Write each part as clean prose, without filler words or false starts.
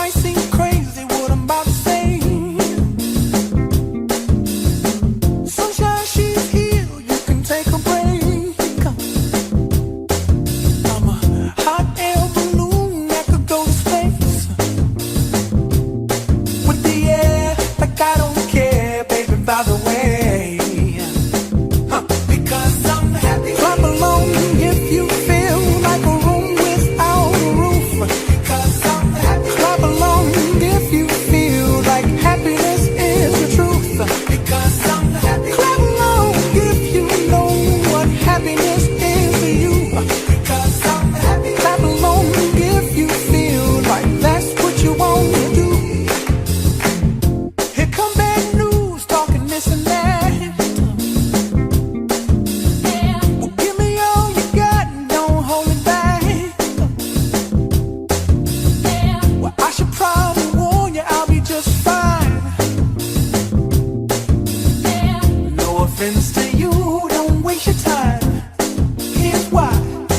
might seem crazy what I'm about to say. Sunshine, she's here, you can take a break. I'm a hot air balloon that could go to space. With the air, like I don't care, baby, by the way. Because I'm happy. Clap along if you feel like a room without a roof. Because I'm happy. Clap along if you feel like happiness is the truth. Because I'm happy. Clap along if you know what happiness is to you. Because I'm happy. Clap along if you feel like that's what you want to do. Here come bad news, talking this and that. Well, give me all you got and don't hold it back. Well, I should probably warn you, I'll be just fine. No offense to you, don't waste your time. Here's why.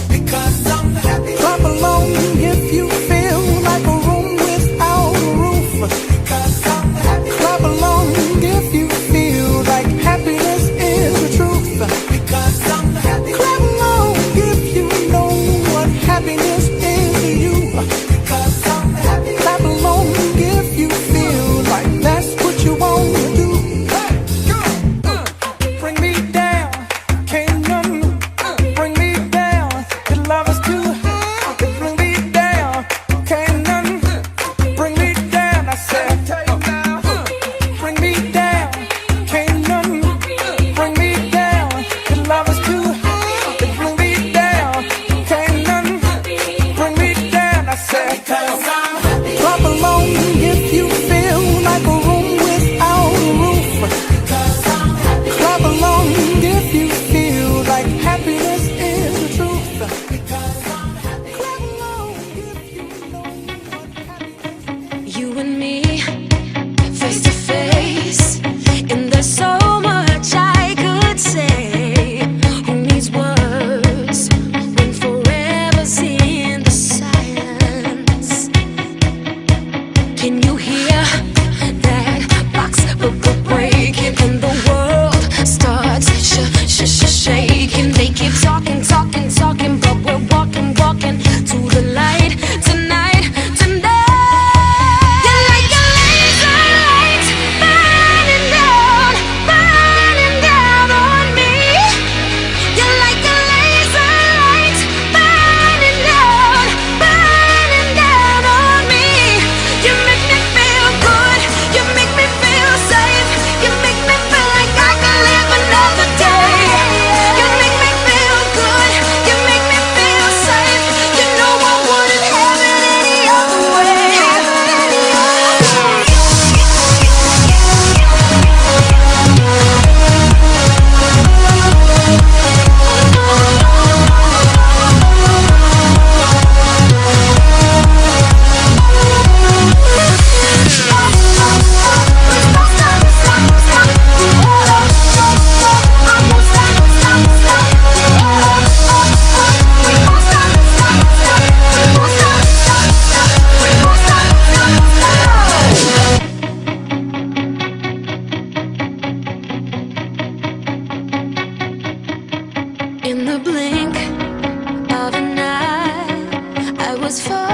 Because I'm happy. Clap along if you feel like a room without a roof. Because I'm happy. Clap along if you feel like happiness is the truth. Because I'm happy. Clap along if you know what happiness is to you. Because I'm happy. Clap along if you feel like that's what you want to do. Bring me down, can't none bring me down. Your love is too high. Bring me down, can't none bring me down. I said, bring me down, can't none bring me down. Your love is too high. Bring me down, can't none bring me down. I said, clap along if you feel like a room without a roof. Clap along if you feel like happiness is the truth. Clap along if you know what happiness is. You and me, face to face, and there's so much I could say. Who needs words when forever's in the silence? Can you hear that box breaking and the world starts shaking? They keep talking, talking, talking, but we're walking, walking to the light tonight, tonight. You're like a laser light burning down on me. You're like a laser light burning down on me. You make me feel good, you make me feel safe, you make me feel like I can live another day. You make me feel good, you make me feel safe. You know I wouldn't have it any other way. In the blink of an eye, I was falling.